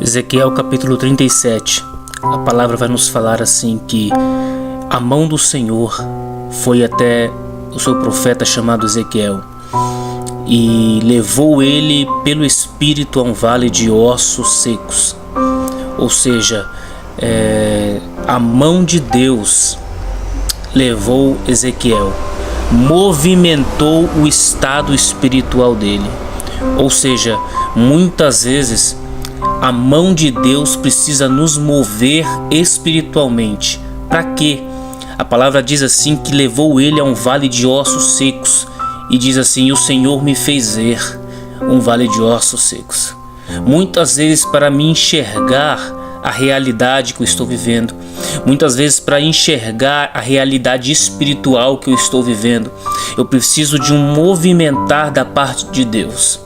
Ezequiel capítulo 37. A palavra vai nos falar assim que a mão do Senhor foi até o seu profeta chamado Ezequiel e levou ele pelo Espírito a um vale de ossos secos. Ou seja, a mão de Deus levou Ezequiel, movimentou o estado espiritual dele. Ou seja, muitas vezes a mão de Deus precisa nos mover espiritualmente. Para quê? A palavra diz assim que levou ele a um vale de ossos secos. E diz assim: o Senhor me fez ver um vale de ossos secos. Muitas vezes para me enxergar a realidade que eu estou vivendo, muitas vezes para enxergar a realidade espiritual que eu estou vivendo, eu preciso de um movimentar da parte de Deus.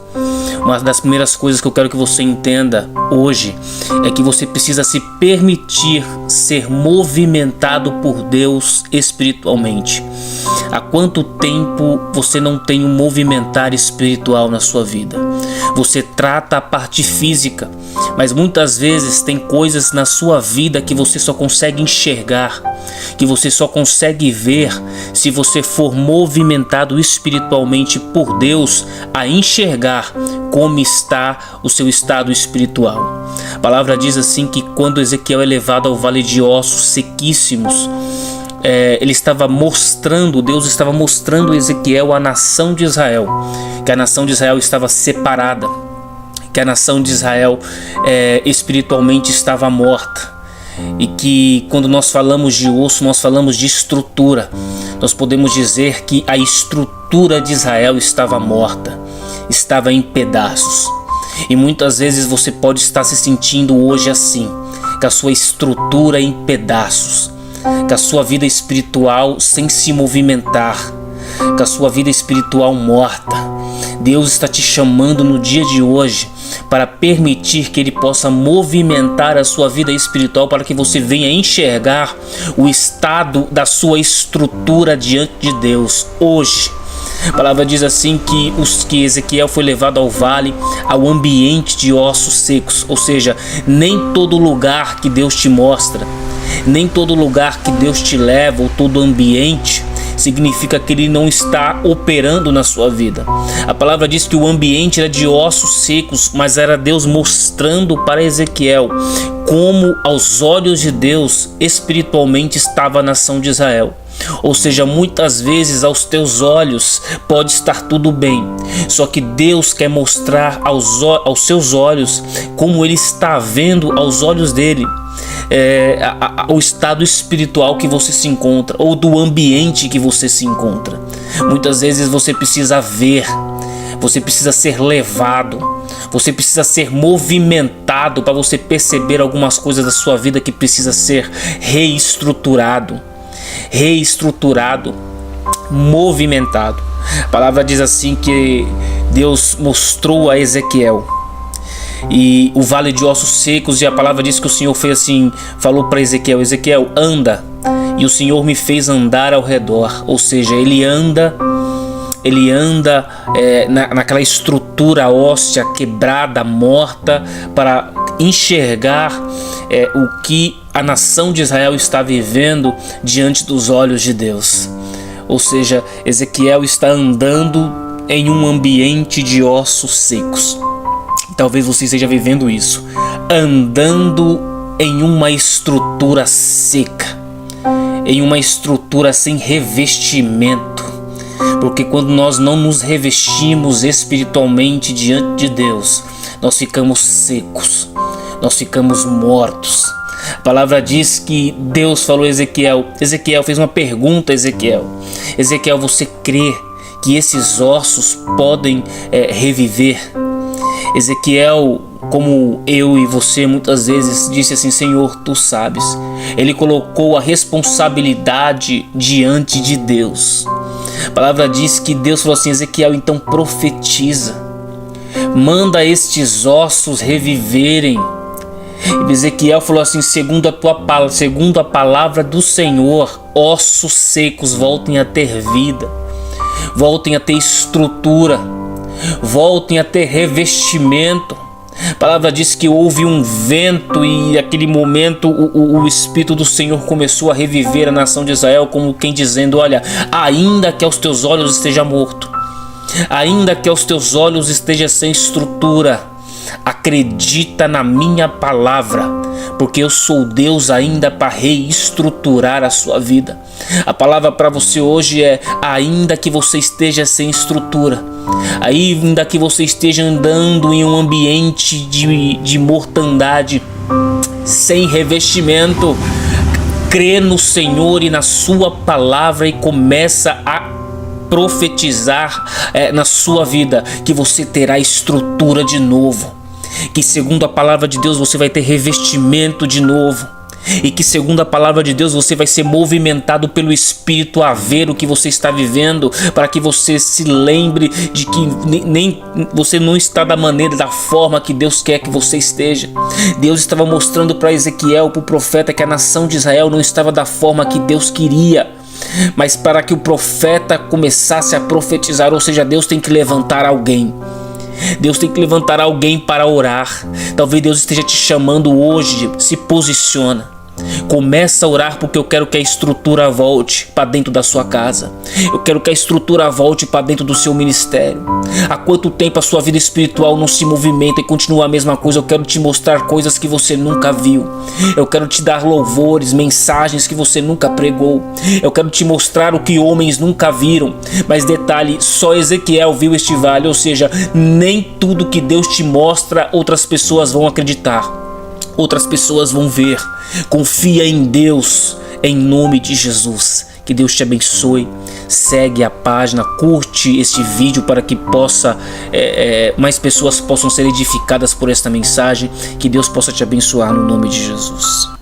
Uma das primeiras coisas que eu quero que você entenda hoje é que você precisa se permitir ser movimentado por Deus espiritualmente. Há quanto tempo você não tem um movimentar espiritual na sua vida? Você trata a parte física, mas muitas vezes tem coisas na sua vida que você só consegue enxergar, que você só consegue ver se você for movimentado espiritualmente por Deus a enxergar como está o seu estado espiritual. A palavra diz assim que quando Ezequiel é levado ao vale de ossos sequíssimos, Deus estava mostrando a Ezequiel a nação de Israel, que a nação de Israel estava separada, que a nação de Israel espiritualmente estava morta. E que quando nós falamos de osso, nós falamos de estrutura. Nós podemos dizer que a estrutura de Israel estava morta, estava em pedaços. E muitas vezes você pode estar se sentindo hoje assim, com a sua estrutura em pedaços, com a sua vida espiritual sem se movimentar, com a sua vida espiritual morta. Deus está te chamando no dia de hoje para permitir que Ele possa movimentar a sua vida espiritual, para que você venha enxergar o estado da sua estrutura diante de Deus hoje. A palavra diz assim que Ezequiel foi levado ao vale, ao ambiente de ossos secos. Ou seja, nem todo lugar que Deus te mostra, nem todo lugar que Deus te leva, ou todo ambiente, significa que Ele não está operando na sua vida. A palavra diz que o ambiente era de ossos secos, mas era Deus mostrando para Ezequiel como aos olhos de Deus espiritualmente estava a nação de Israel. Ou seja, muitas vezes aos teus olhos pode estar tudo bem, só que Deus quer mostrar aos seus olhos como Ele está vendo aos olhos dele. O estado espiritual que você se encontra, ou do ambiente que você se encontra. Muitas vezes você precisa ver, você precisa ser levado, você precisa ser movimentado para você perceber algumas coisas da sua vida que precisa ser reestruturado, movimentado. A palavra diz assim que Deus mostrou a Ezequiel e o vale de ossos secos, e a palavra diz que o Senhor fez assim, falou para Ezequiel: Ezequiel, anda. E o Senhor me fez andar ao redor. Ou seja, ele anda naquela estrutura óssea quebrada, morta, para enxergar o que a nação de Israel está vivendo diante dos olhos de Deus. Ou seja, Ezequiel está andando em um ambiente de ossos secos. Talvez você esteja vivendo isso, andando em uma estrutura seca, em uma estrutura sem revestimento. Porque quando nós não nos revestimos espiritualmente diante de Deus, nós ficamos secos, nós ficamos mortos. A palavra diz que Deus falou a Ezequiel, fez uma pergunta a Ezequiel: Ezequiel, você crê que esses ossos podem reviver? Ezequiel, como eu e você muitas vezes, disse assim: Senhor, Tu sabes. Ele colocou a responsabilidade diante de Deus. A palavra diz que Deus falou assim: Ezequiel, então profetiza, manda estes ossos reviverem. E Ezequiel falou assim: segundo a palavra do Senhor, ossos secos voltem a ter vida, voltem a ter estrutura, voltem a ter revestimento. A palavra diz que houve um vento e naquele momento o Espírito do Senhor começou a reviver a nação de Israel, como quem dizendo: olha, ainda que aos teus olhos esteja morto, ainda que aos teus olhos esteja sem estrutura, acredita na minha palavra, porque eu sou Deus ainda para reestruturar a sua vida. A palavra para você hoje é: ainda que você esteja sem estrutura, ainda que você esteja andando em um ambiente de mortandade, sem revestimento, crê no Senhor e na sua palavra e começa a profetizar na sua vida que você terá estrutura de novo, que segundo a palavra de Deus você vai ter revestimento de novo, e que segundo a palavra de Deus você vai ser movimentado pelo Espírito a ver o que você está vivendo, para que você se lembre de que nem você não está da maneira, da forma que Deus quer que você esteja. Deus estava mostrando para Ezequiel, para o profeta, que a nação de Israel não estava da forma que Deus queria, mas para que o profeta começasse a profetizar, ou seja, Deus tem que levantar alguém. Deus tem que levantar alguém para orar. Talvez Deus esteja te chamando hoje. Se posiciona. Começa a orar, porque eu quero que a estrutura volte para dentro da sua casa. Eu quero que a estrutura volte para dentro do seu ministério. Há quanto tempo a sua vida espiritual não se movimenta e continua a mesma coisa? Eu quero te mostrar coisas que você nunca viu. Eu quero te dar louvores, mensagens que você nunca pregou. Eu quero te mostrar o que homens nunca viram. Mas detalhe, só Ezequiel viu este vale, ou seja, nem tudo que Deus te mostra outras pessoas vão acreditar. Outras pessoas vão ver. Confia em Deus, em nome de Jesus. Que Deus te abençoe. Segue a página, curte este vídeo para que mais pessoas possam ser edificadas por esta mensagem. Que Deus possa te abençoar no nome de Jesus.